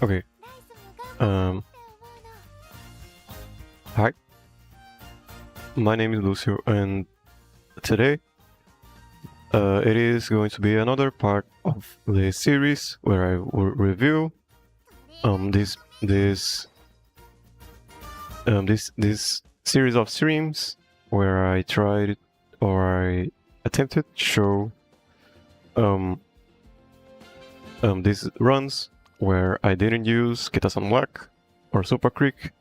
Okay. Um. Hi. My name is Lociu, and today, it is going to be another part of the series where I will review this series of streams where I tried or I attempted to show these runs where I didn't use Kitasan Black or Super Creek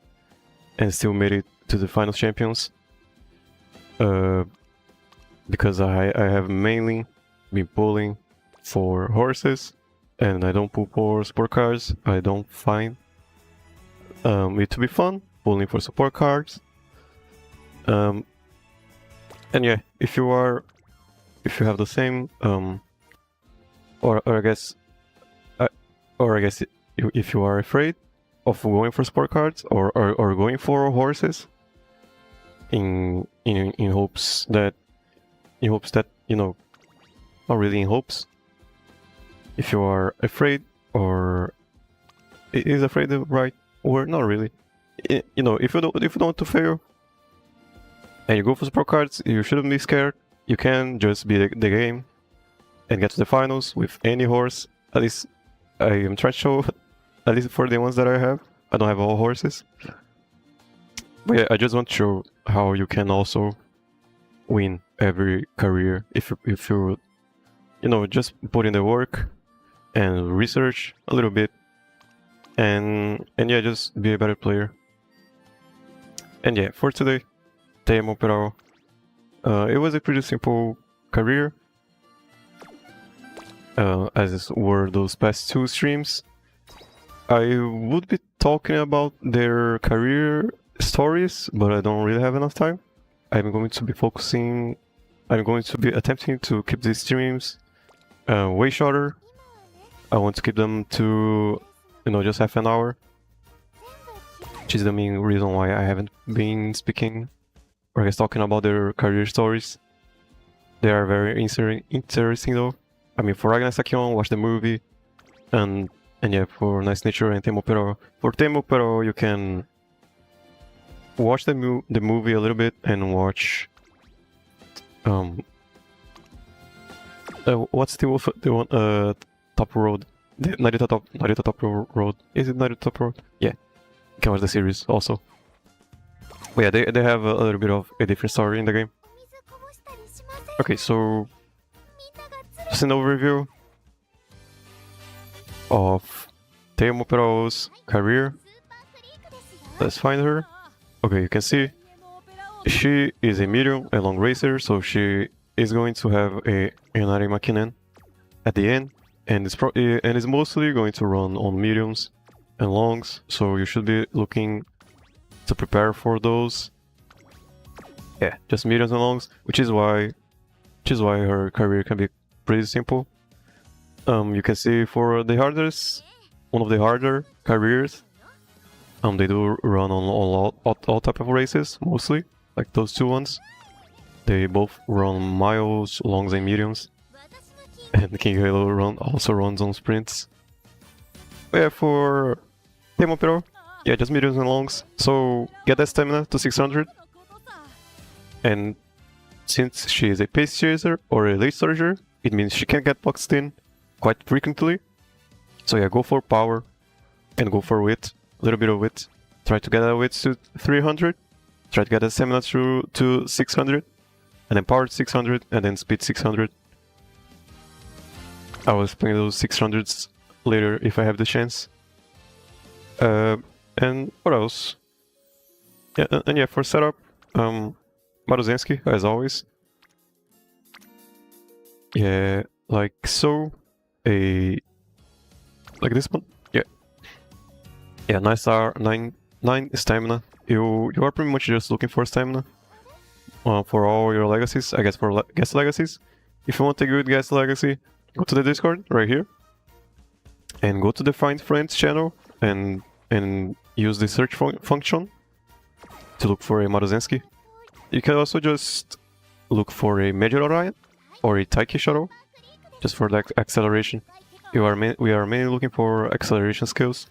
and still made it to the final champions. Because I have mainly been pulling for horses and I don't pull for support cards. I don't find it to be fun pulling for support cards. And yeah, if you have the same or I guess if you are afraid of going for support cards or going for horses in hopes that you know, not really in hopes, if you are afraid or is afraid the right word, not really, you know, if you don't want to fail and you go for support cards, you shouldn't be scared. You can just beat the game and get to the finals with any horse. At least I am trying to show, at least for the ones that I have. I don't have all horses. But yeah, I just want to show how you can also win every career if you know, just put in the work and research a little bit and yeah, just be a better player. And yeah, for today, Teemo Peral. It was a pretty simple career, as were those past two streams. I would be talking about their career stories, but I don't really have enough time. I'm going to be attempting to keep these streams way shorter. I want to keep them to, you know, just half an hour, which is the main reason why I haven't been speaking or I guess talking about their career stories. They are very interesting though. I mean, for Ragnar Sakion, watch the movie, and yeah, for Nice Nature and Teemo Pero. For Teemo Pero, you can watch the movie a little bit and watch what's the one top road, the Narita top road, is it Narita top road? Yeah, you can watch the series also. But yeah, they have a little bit of a different story in the game. Okay, so just an overview of Teemo Pero's career. Let's find her. Okay, you can see she is a medium and long racer, so she is going to have a Inari Makinen at the end, and is mostly going to run on mediums and longs, so you should be looking to prepare for those. Yeah, just mediums and longs, which is why her career can be pretty simple. You can see for the one of the harder careers, they do run on all type of races, mostly, like those two ones. They both run miles, longs, and mediums. And King Halo also runs on sprints. But yeah, for Teemo Pero, yeah, just mediums and longs. So get that stamina to 600. And since she is a pace chaser or a late surger, it means she can get boxed in quite frequently. So yeah, go for power and go for wit. A little bit of wit. Try to get that wit to 300. Try to get that stamina to 600. And then power 600 and then speed 600. I will explain those 600s later if I have the chance. And what else? Yeah, and yeah, for setup, Maruzensky, as always. Yeah, like so. Like this one. Yeah. Yeah, nice R, 9 stamina. You are pretty much just looking for stamina. For all your legacies, I guess for guest legacies. If you want a good guest legacy, go to the Discord right here. And go to the Find Friends channel and use the search function to look for a Maruzensky. You can also just look for a Mejiro Dober or a Taiki Shuttle, just for the acceleration. We are mainly looking for acceleration skills.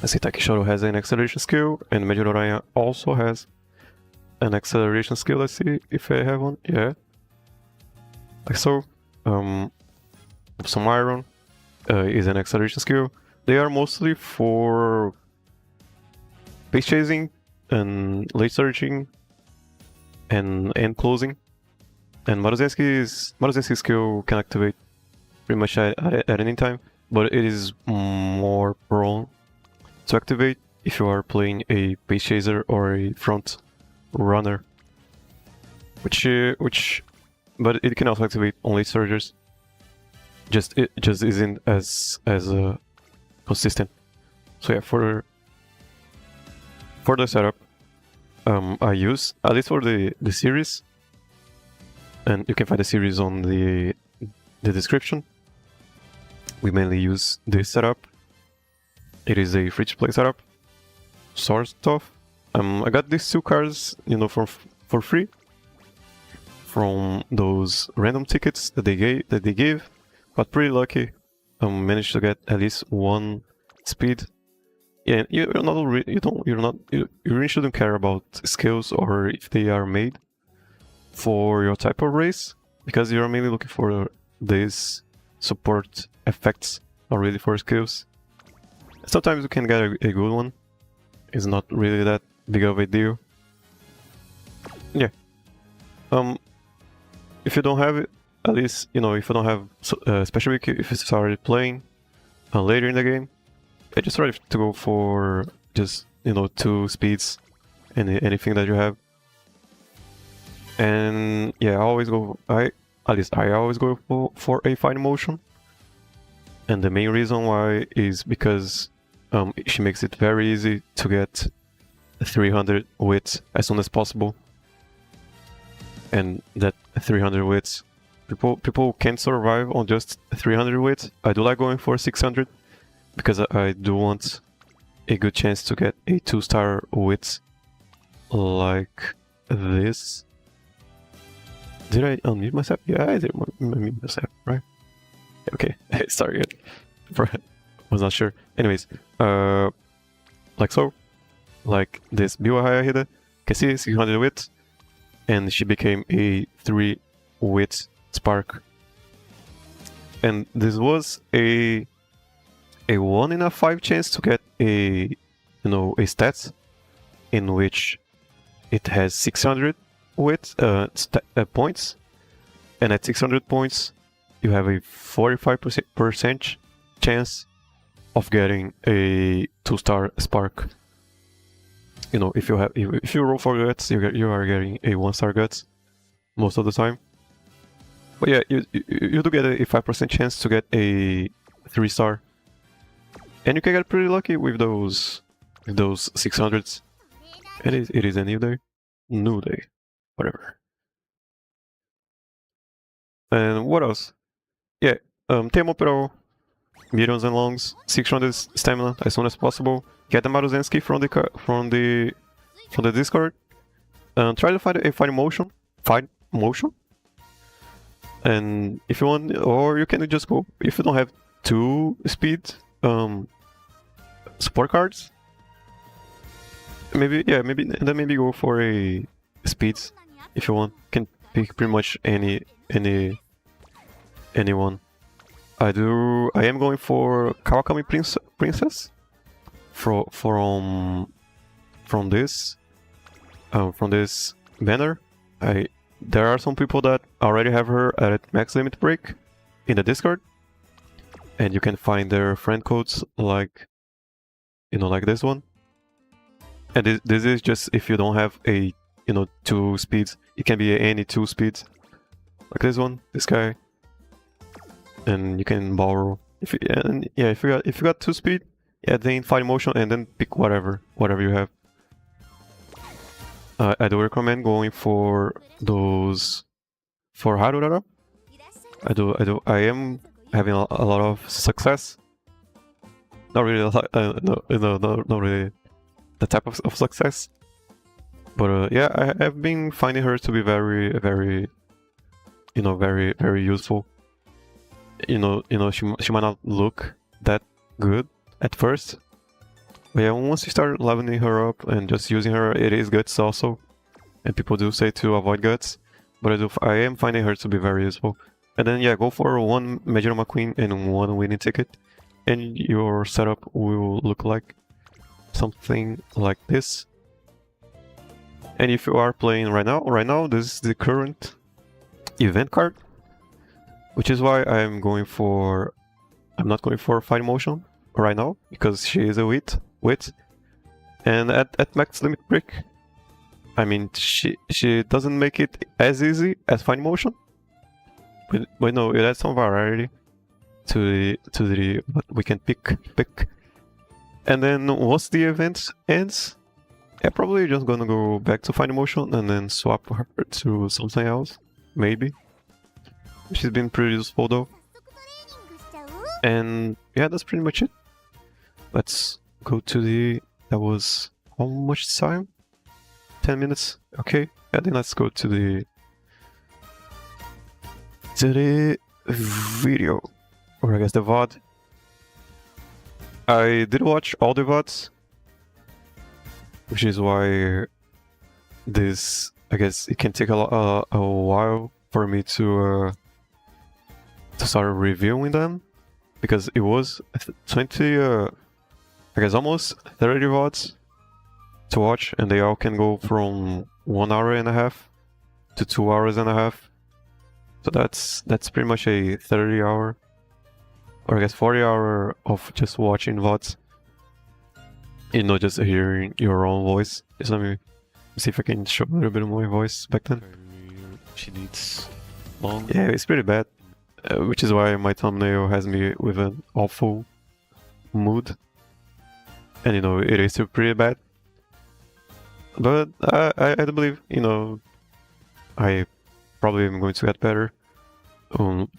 I see Takishoro has an acceleration skill, and Mejiro also has an acceleration skill. Let's see if I have one. Yeah. Like so. Some Iron is an acceleration skill. They are mostly for base chasing and late surging and closing. And Maruzenski's skill can activate pretty much at any time, but it is more prone to activate if you are playing a base chaser or a front runner, but it can also activate on late surgers. It just isn't as consistent. So yeah, for the setup, I use, at least for the series, and you can find the series on the description. We mainly use this setup. It is a free-to-play setup, sort of. I got these 2 cards, for free from those random tickets that they gave. Got pretty lucky. Managed to get at least 1 speed. Yeah, you really shouldn't care about skills or if they are made for your type of race, because you're mainly looking for these support effects, not really for skills. Sometimes you can get a good one. It's not really that big of a deal. Yeah. If you don't have it, at least, if you don't have, especially if you started playing later in the game, I just try to go for just, 2 speeds, anything that you have. And yeah, I always go for a fine motion. And the main reason why is because she makes it very easy to get 300 wits as soon as possible. And that 300 wits, people can't survive on just 300 wits. I do like going for 600 because I do want a good chance to get a 2-star wits like this. Did I unmute myself? Yeah, I did unmute myself, right? Okay, sorry, was not sure. Anyways, like so, like this Biwahaya Hida, can see 600 wits, and she became a 3 wit spark. And this was a 1 in a 5 chance to get a stat in which it has 600 wit points, and at 600 points you have a 45% chance of getting a 2-star spark. If you roll for guts, you are getting a 1-star guts most of the time. But yeah, you do get a 5% chance to get a 3-star, and you can get pretty lucky with those 600s. It is a new day, whatever. And what else? Yeah, Temo Pro, mediums and longs, 600 stamina as soon as possible. Get the Maruzensky from the Discord. Try to find a fine motion. And if you want, or you can just go, if you don't have 2 speed support cards, maybe go for a speeds if you want. Can pick pretty much anyone. I am going for Kawakami Princess from this banner. There are some people that already have her at max limit break in the Discord, and you can find their friend codes like this one. And this is just if you don't have a 2 speeds. It can be any 2 speeds like this one, this guy, and you can borrow if you got 2 speed, then find motion and then pick whatever you have. I do recommend going for those for Harurara. I am having a lot of success. Not really a lot, not really the type of success. But yeah, I have been finding her to be very, very, very useful. She might not look that good at first, But yeah, once you start leveling her up and just using her, it is guts also. And people do say to avoid guts, but I am finding her to be very useful. And then yeah, go for one Mejiro McQueen and one winning ticket, and your setup will look like something like this. And if you are playing right now this is the current event card, which is why I'm not going for Fine Motion right now, because she is a wit. And at max limit break, I mean, she doesn't make it as easy as Fine Motion, but no, it adds some variety to the what we can pick. And then once the event ends, yeah, probably just gonna go back to Fine Motion and then swap her to something else, maybe. She's been pretty useful though. And yeah, that's pretty much it. Let's go to the... that was how much time? 10 minutes? Okay, and then let's go to the video, or I guess the VOD. I did watch all the VODs, which is why this, I guess it can take a while for me to start reviewing them, because it was 20, I guess almost 30 VODs to watch, and they all can go from 1 hour and a half to 2 hours and a half. So that's pretty much a 30 hour, or I guess 40 hour of just watching VODs. You know, just hearing your own voice. Just let me see if I can show a little bit of my voice back then. She needs long. Yeah, it's pretty bad, which is why my thumbnail has me with an awful mood. And you know, it is still pretty bad. But I do believe, you know, I probably am going to get better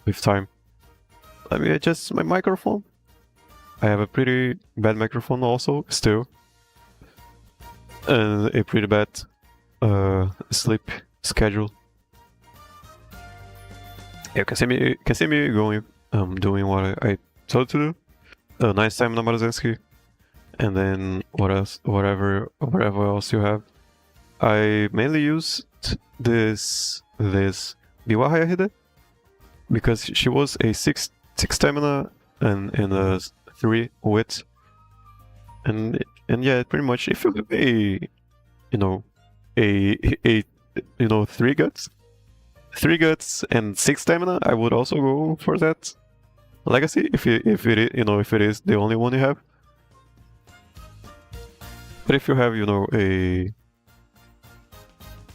with time. Let me adjust my microphone. I have a pretty bad microphone also, still. And a pretty bad sleep schedule. Yeah, you can see me going, doing what I told to do. Nice time na Maruzensky. And then whatever else you have. I mainly used this Biwa Hayahide because she was a 6 stamina and a 3 wit. And yeah, pretty much if you have a 3 guts and 6 stamina, I would also go for that legacy if it is the only one you have. But if you have,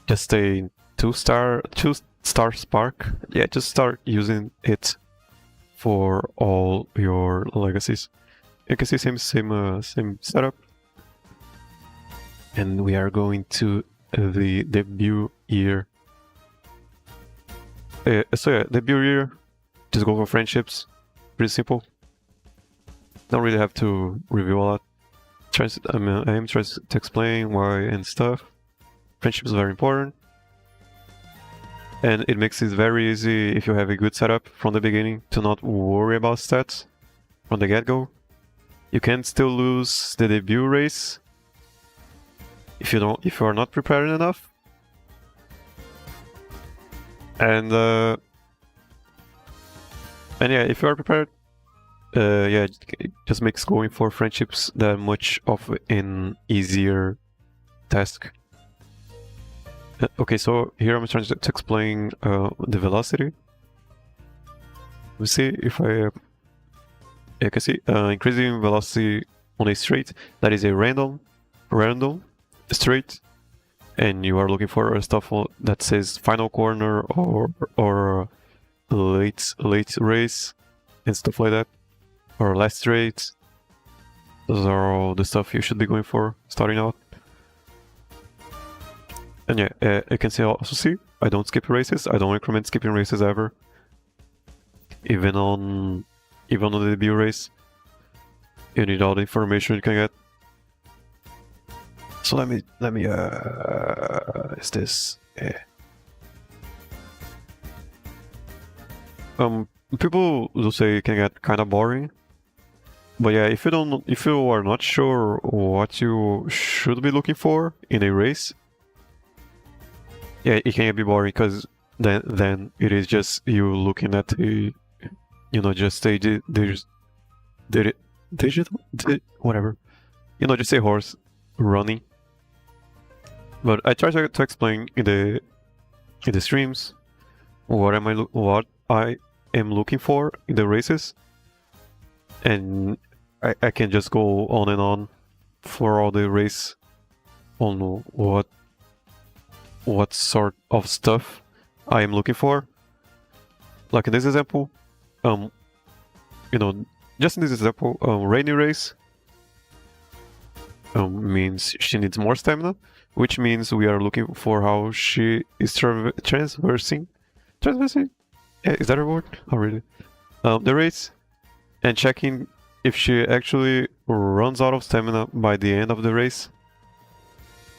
just a 2-star spark, yeah, just start using it for all your legacies. You can see same setup. And we are going to the debut year. So yeah, debut year, just go for friendships, pretty simple. Don't really have to review a lot. I am trying to explain why and stuff. Friendship is very important. And it makes it very easy if you have a good setup from the beginning to not worry about stats from the get-go. You can still lose the debut race if you are not prepared enough. And yeah, if you are prepared, yeah, it just makes going for friendships that much of an easier task. Okay, so here I'm trying to explain the velocity. Let's see if you can see increasing velocity on a straight. That is a random straight, and you are looking for stuff that says final corner or late race and stuff like that. Or last straight. Those are all the stuff you should be going for starting out. And yeah, you can also see I don't skip races. I don't recommend skipping races ever. Even on the debut race, you need all the information you can get. So let me is this people will say it can get kind of boring But yeah, if you are not sure what you should be looking for in a race, yeah, it can be boring because then it is just you looking at a, just a digital, whatever, just a horse running. But I try to explain in the streams what I am looking for in the races, and I can just go on and on for all the race on what sort of stuff I am looking for. Like in this example, just in this example, rainy race means she needs more stamina, which means we are looking for how she is traversing. Yeah, is that a word? Oh, really? The race, and checking if she actually runs out of stamina by the end of the race.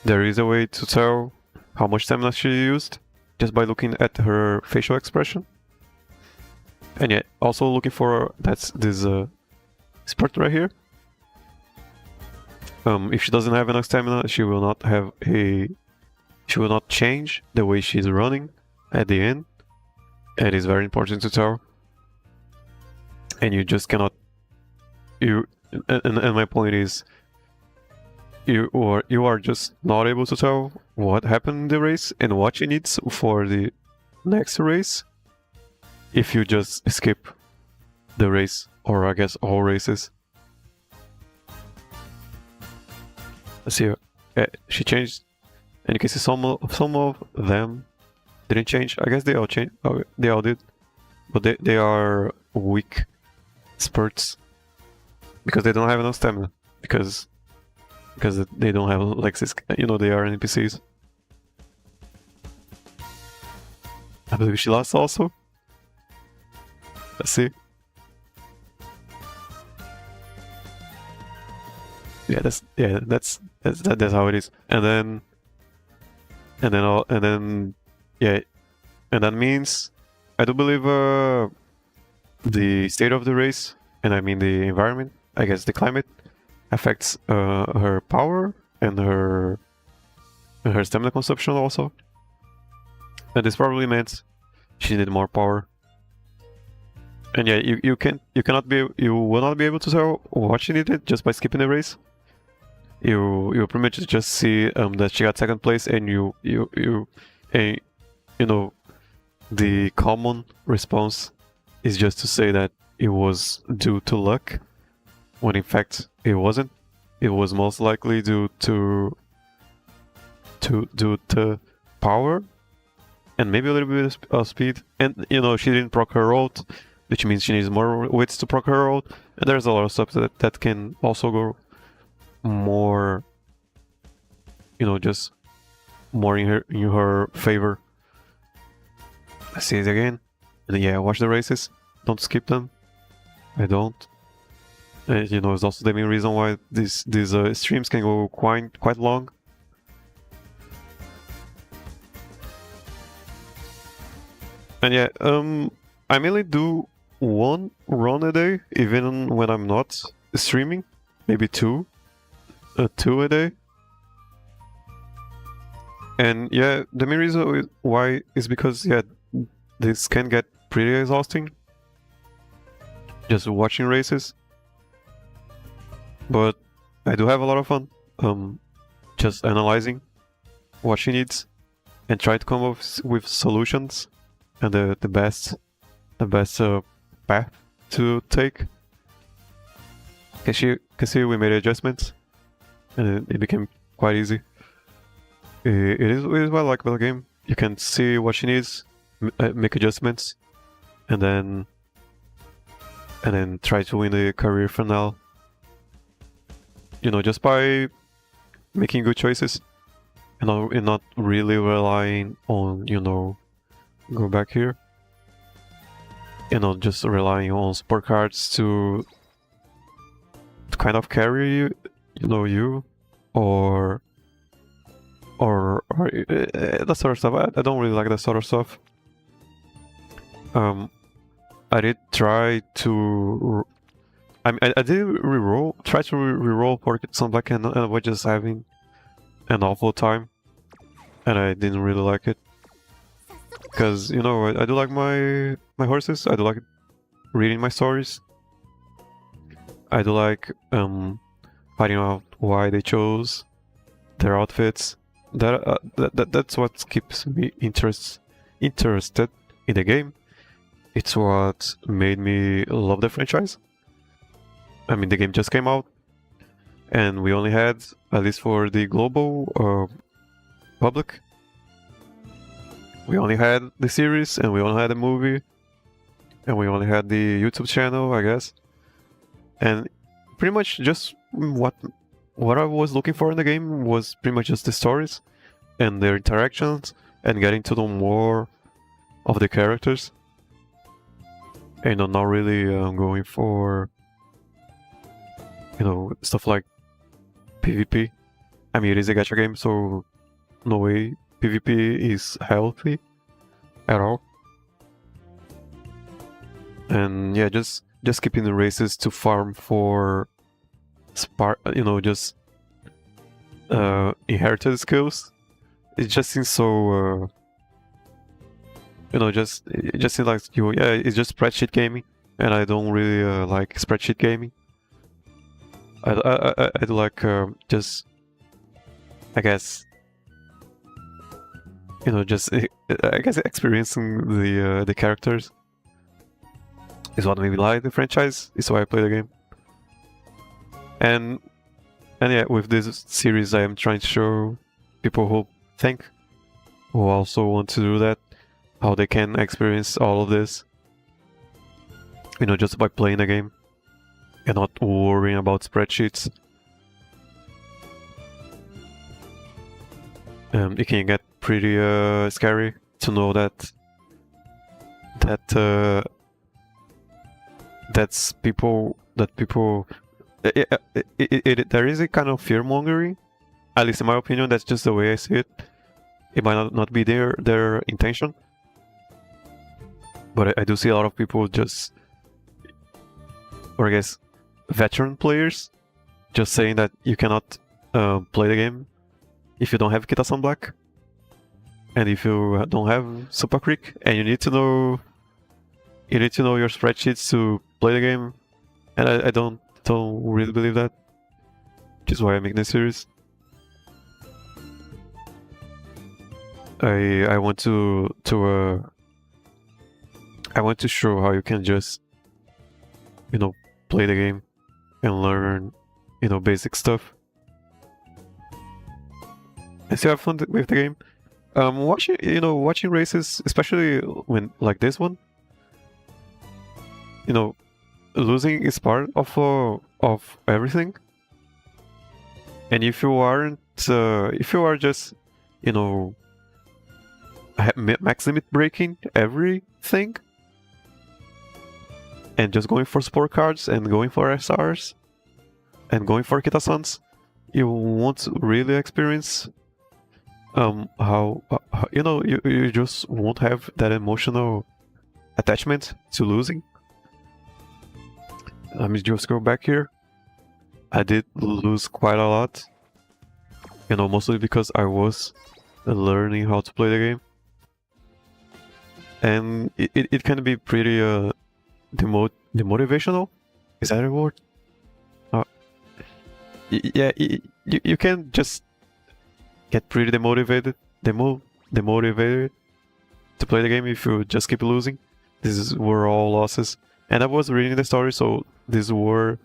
There is a way to tell how much stamina she used just by looking at her facial expression. And yeah, also looking for this spurt right here. If she doesn't have enough stamina, she will not change the way she's running at the end. It is very important to tell. And you just cannot. And my point is, you are just not able to tell what happened in the race and what she needs for the next race if you just skip the race, or I guess all races. Let's see. She changed, and you can see some of them didn't change. I guess they all changed. Oh, they all did, but they are weak spurts because they don't have enough stamina because they don't have like this. They are NPCs. I believe she lost also. Let's see. Yeah, that's how it is. And that means I do believe the state of the race, and I mean the environment, I guess the climate, affects her power and her stamina consumption also. And this probably meant she needed more power. And yeah, you will not be able to tell what she needed just by skipping the race. You pretty much just see that she got second place, and the common response is just to say that it was due to luck, when in fact it wasn't. It was most likely due to power and maybe a little bit of speed. And she didn't proc her ult, which means she needs more wits to proc her ult. And there's a lot of stuff that can also go more, just more in her favor. Let's see it again. And yeah, watch the races. Don't skip them. I don't. And, it's also the main reason why these streams can go quite long. And yeah, I mainly do one run a day, even when I'm not streaming. Maybe two a day. And yeah, the main reason why is because this can get pretty exhausting, just watching races. But I do have a lot of fun, just analyzing what she needs and try to come up with solutions and the best path to take. Can see we made adjustments, and it became quite easy. It is what I like about the game. You can see what she needs, make adjustments, and then try to win the career finale. Just by making good choices and not really relying on, go back here. Just relying on support cards to kind of carry you or that sort of stuff. I don't really like that sort of stuff. I did try to I did reroll, try to reroll for Kitasan Black, and I was just having an awful time, and I didn't really like it. Because, you know, I do like my horses, I do like reading my stories. I do like finding out why they chose their outfits. That's what keeps me interested in the game. It's what made me love the franchise. I mean, the game just came out, and we only had, at least for the global public, we only had the series, and we only had the movie, and we only had the YouTube channel, I guess. And pretty much just what I was looking for in the game was pretty much just the stories and their interactions and getting to know more of the characters. And I'm not really going for, you know, stuff like PvP. I mean, it is a gacha game, so no way PvP is healthy at all. And yeah, just keeping the races to farm for just inherited skills. It just seems so it just seems like it's just spreadsheet gaming, and I don't really like spreadsheet gaming. I do like just, I guess, just I guess experiencing the characters is what made me like the franchise. Is why I play the game. And yeah, with this series, I am trying to show people who also want to do that, how they can experience all of this, just by playing the game and not worrying about spreadsheets. It can get pretty scary to know that people there is a kind of fear mongering, at least in my opinion. That's just the way I see it. It might not be their intention, but I do see a lot of people or I guess veteran players, just saying that you cannot play the game if you don't have Kitasan Black, and if you don't have Super Creek, and you need to know your spreadsheets to play the game. And I don't really believe that, which is why I make this series. I want to show how you can just play the game and learn basic stuff and still have fun with the game. Watching races, especially when like this one, losing is part of everything. And if you are just max limit breaking everything and just going for sport cards and going for SRs and going for Kitasans, you won't really experience you just won't have that emotional attachment to losing. Let me just go back here. I did lose quite a lot, mostly because I was learning how to play the game, and it can be pretty demotivational. Is that a word? Yeah, you can just get pretty demotivated to play the game if you just keep losing. Were all losses, and I was reading the story, so these were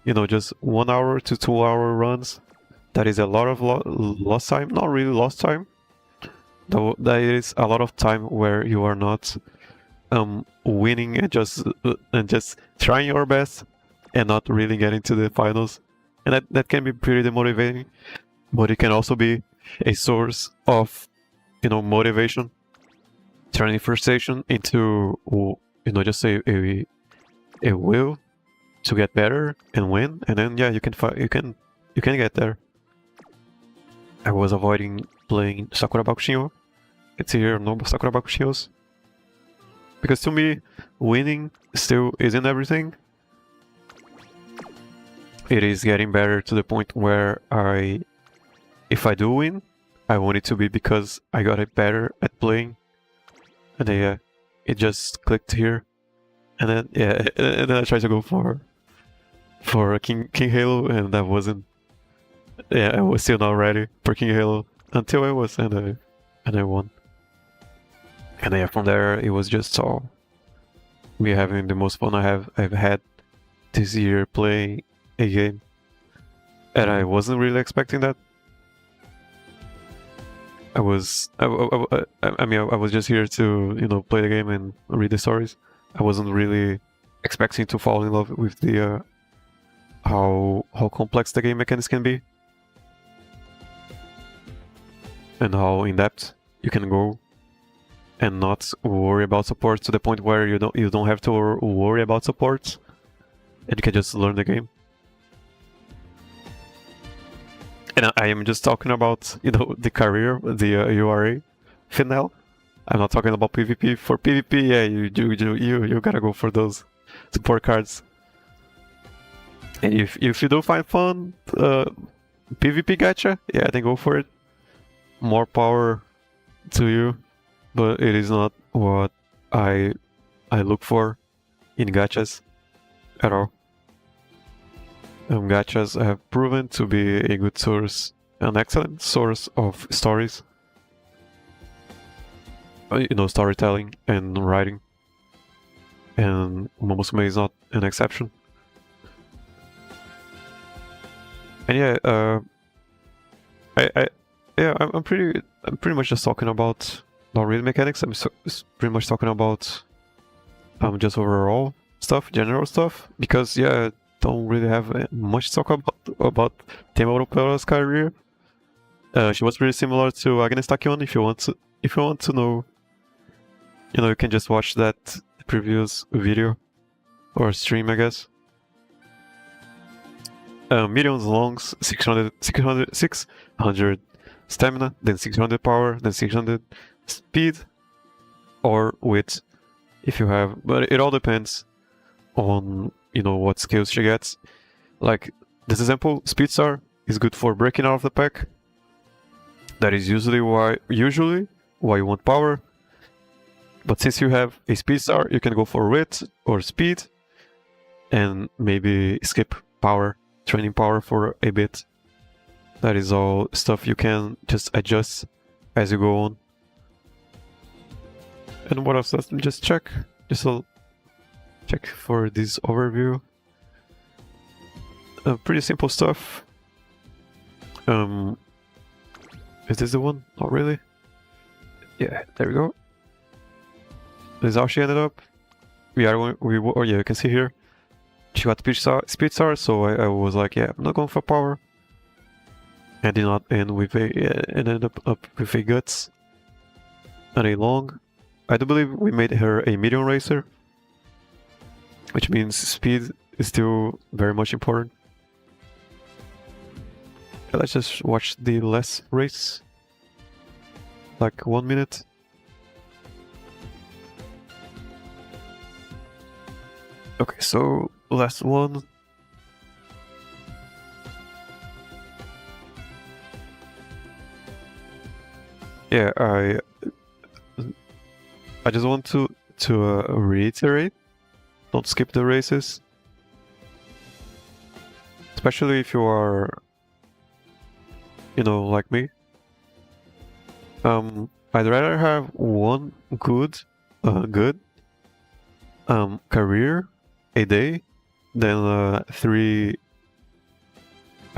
just 1 hour to 2 hour runs. That is a lot of lost time. Not really lost time, though. That is a lot of time where you are not winning and just trying your best and not really getting to the finals. And that can be pretty demotivating, but it can also be a source of motivation, turning frustration into just a will to get better and win. And then yeah, you can get there. I was avoiding playing Sakura Bakushinho. It's here, no Sakura Bakushinhos, because to me winning still isn't everything. it is getting better to the point where if I do win, I want it to be because I got it better at playing. And then, yeah, it just clicked here. And then, yeah, and then I tried to go for King Halo, and that wasn't. Yeah, I was still not ready for King Halo until I was, and I won. And yeah, from there it was just all me having the most fun I've had this year playing a game, and I wasn't really expecting that. I was just here to play the game and read the stories. I wasn't really expecting to fall in love with the how complex the game mechanics can be, and how in depth you can go, and not worry about support to the point where you don't have to worry about support, and you can just learn the game. And I am just talking about the career, the URA finale. I'm not talking about PvP. For PvP, yeah, you gotta go for those support cards. And if you do find fun, PvP gacha, yeah, then go for it. More power to you, but it is not what I look for in gachas at all. Gachas have proven to be a good source, an excellent source of stories. Storytelling and writing. And Umamusume is not an exception. And yeah, I'm pretty much just talking about not really mechanics. I'm pretty much talking about just overall stuff, general stuff, because yeah, I don't really have much to talk about Tema Europea's career. She was pretty similar to Agnes Takion. If you want to know, you can just watch that previous video or stream, I guess. Millions longs, 600 stamina, then 600 power, then 600 speed, or width, if you have. But it all depends on what skills she gets. Like this example, Speed Star is good for breaking out of the pack. That is usually why you want power. But since you have a Speed Star, you can go for width or speed, and maybe skip power, training power for a bit. That is all stuff you can just adjust as you go on. And what else? Let's just check. Check for this overview. Pretty simple stuff. Is this the one? Not really. Yeah, there we go. This is how she ended up. You can see here. She got Speed Star, so I was like, yeah, I'm not going for power. And did not end with ended up with a guts and a long. I do believe we made her a medium racer, which means speed is still very much important. Let's just watch the last race, like 1 minute. Okay, so last one. Yeah, I just want to reiterate, don't skip the races, especially if you are, like me. I'd rather have one good career a day than 3,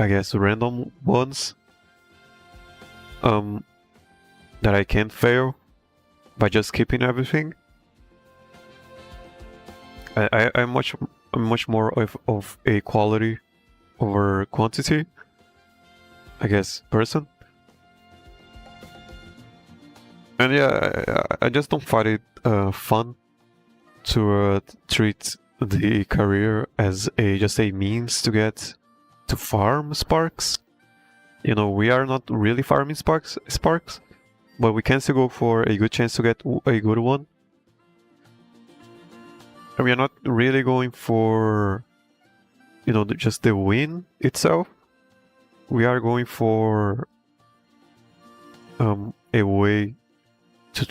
I guess, random ones that I can't fail by just skipping everything. I'm much more of a quality over quantity, I guess, person. And yeah, I just don't find it fun to treat the career as just a means to get to farm sparks. We are not really farming sparks, but we can still go for a good chance to get a good one. And we are not really going for, just the win itself, we are going for a way to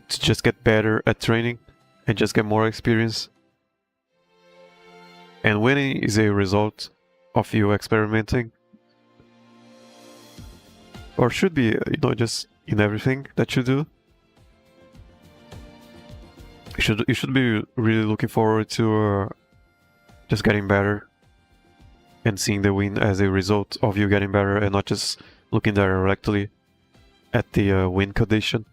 just get better at training and just get more experience. And winning is a result of you experimenting, or should be, just in everything that you do. You should be really looking forward to just getting better and seeing the win as a result of you getting better, and not just looking directly at the win condition,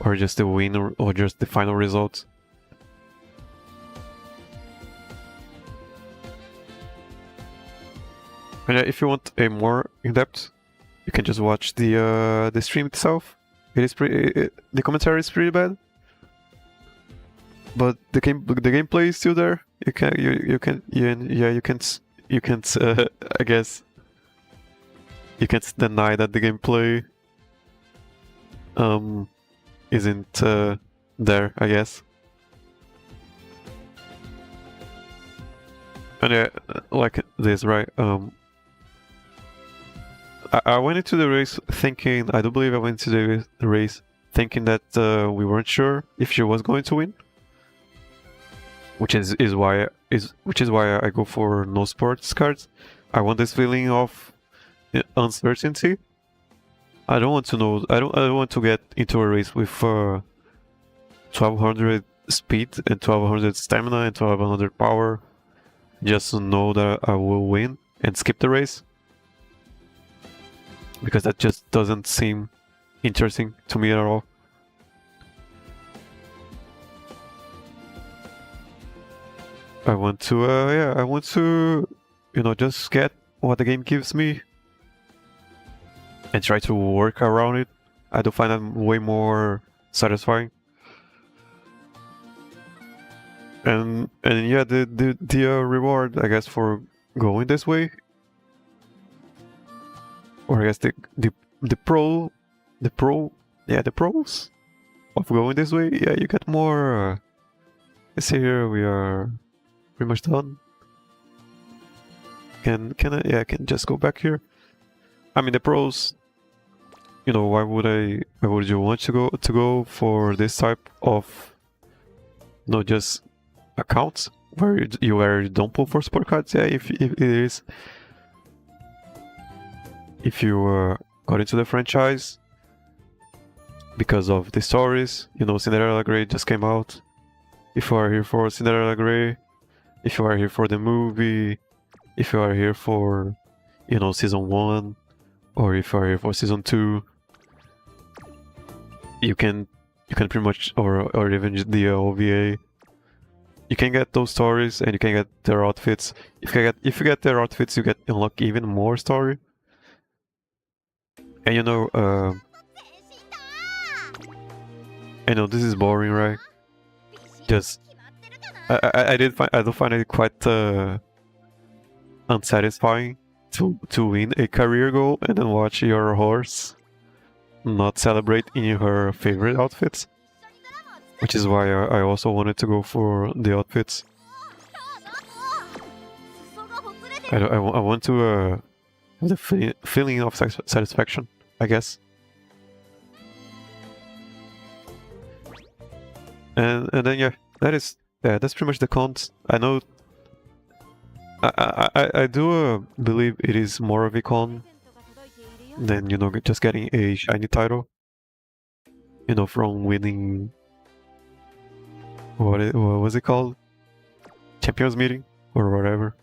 or just the win, or just the final result. And if you want a more in-depth, you can just watch the stream itself. It is the commentary is pretty bad, but the gameplay is still there. You can't I guess you can't deny that the gameplay isn't there, I guess. And yeah, like this, right? I went into the race thinking, I do believe I went into the race thinking that we weren't sure if she was going to win, which is why I go for no sports cards. I want this feeling of uncertainty. I don't want to know. I don't want to get into a race with 1200 speed and 1200 stamina and 1200 power, just to know that I will win and skip the race, because that just doesn't seem interesting to me at all. I want to, just get what the game gives me and try to work around it. I do find that way more satisfying. And yeah, the reward, I guess, for going this way, or I guess the pros of going this way, yeah, you get more. Let's see, here we are pretty much done. I can just go back here. I mean, the pros, why would you want to go for this type of just accounts where you don't pull for sport cards? Yeah, if it is, if you got into the franchise because of the stories, Cinderella Grey just came out. If you are here for Cinderella Grey, if you are here for the movie, if you are here for, season 1, or if you are here for season 2, you can pretty much, or even the OVA, you can get those stories and you can get their outfits. If you get their outfits, you unlock even more story. And I know this is boring, right? Just I do find it quite unsatisfying to win a career goal and then watch your horse not celebrate in her favorite outfits, which is why I also wanted to go for the outfits. I want to have the feeling of satisfaction, I guess. And then yeah, that's pretty much the cons. I know. I do believe it is more of a con than just getting a shiny title. From winning. What was it called? Champions meeting or whatever.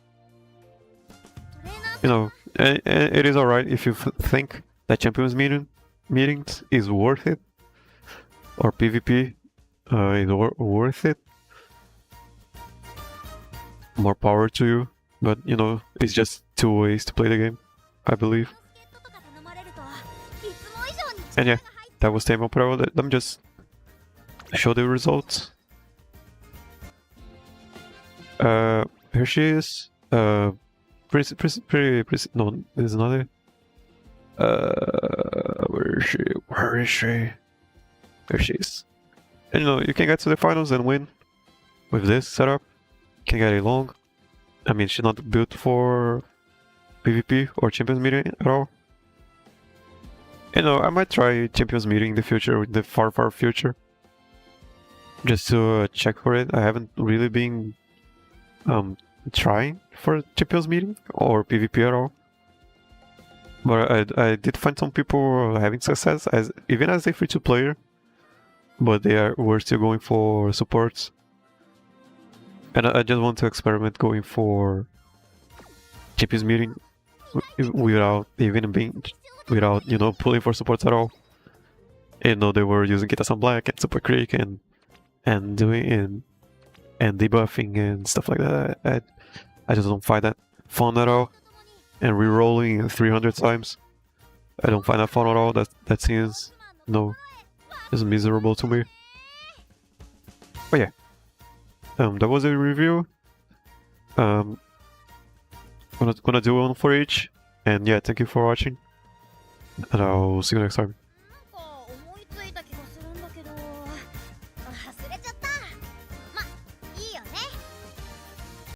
It is alright if you think that Champions meetings is worth it, or PvP is worth it. More power to you, but it's just 2 ways to play the game, I believe. And yeah, that was Table Pro. Let me just show the results. Here she is. Pretty. No, there's another. Where is she? Where is she? There she is. And you can get to the finals and win with this setup. You can get a long, I mean, she's not built for PvP or Champions Meeting at all. You know, I might try Champions Meeting in the future, in the far future. Just to check for it. I haven't really been trying for Champions Meeting or PvP at all. But I did find some people having success, even as a free-to player, but were still going for supports. And I just want to experiment going for Champions Meeting without pulling for supports at all. You know, they were using Kitasan Black and Super Creek and debuffing and stuff like that. I just don't find that fun at all. And rerolling 300 times, I don't find that fun at all. That seems is miserable to me. But yeah, that was a review. Gonna do one for each, and yeah, thank you for watching, and I'll see you next time.